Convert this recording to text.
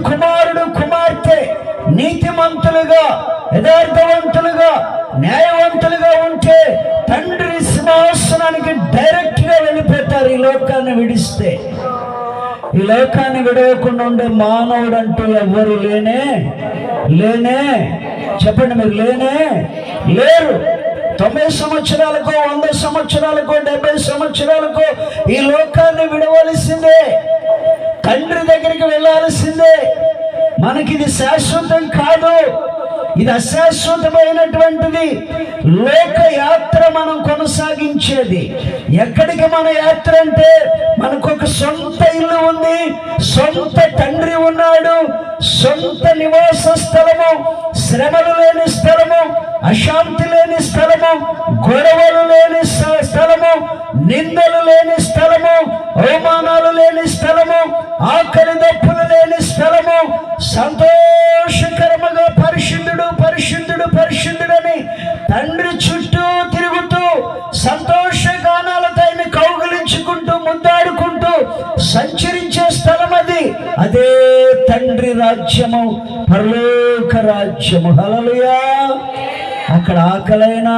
కుమారుడు కుమార్తె నీతిమంతులుగా, యథార్థవంతులుగా, న్యాయవంతులుగా ఉంటే తండ్రి సింహాసనానికి డైరెక్ట్ గా వెళ్ళిపోతారు. ఈ లోకాన్ని విడిస్తే, ఈ లోకాన్ని విడవకుండా ఉండే మానవుడు అంటూ ఎవ్వరు లేనే చెప్పండి, మీరు లేరు. 90 సంవత్సరాలకో, 100 సంవత్సరాలకో, 70 సంవత్సరాలకో ఈ లోకాన్ని విడవలసిందే, తండ్రి దగ్గరికి వెళ్ళాల్సిందే. మనకిది శాశ్వతం కాదు, ఇది అశాశ్వతమైనటువంటిది. లోక యాత్ర మనం కొనసాగించేది. ఎక్కడికి మన యాత్ర అంటే, మనకు ఒక సొంత ఇల్లు ఉంది, సొంత తండ్రి ఉన్నాడు, సొంత నివాస స్థలము, శ్రమలు లేని స్థలము, అశాంతి లేని స్థలము, గొడవలు లేని స్థలము, నిందలు లేని స్థలము, అవమానాలు లేని స్థలము, ఆకలి దప్పులు లేని స్థలము, సంతోషకరముగా పరిశుద్ధుడు పరిశుద్ధుడు పరిశుద్ధుడని తండ్రి చుట్టూ తిరుగుతూ సంతోషగానాలతో ఆయన కౌగిలించుకుంటూ ముద్దాడుకుంటూ సంచరించే స్థలం అది. అదే తండ్రి రాజ్యము, పరలోక రాజ్యము. హల్లెలూయా. అక్కడ ఆకలైనా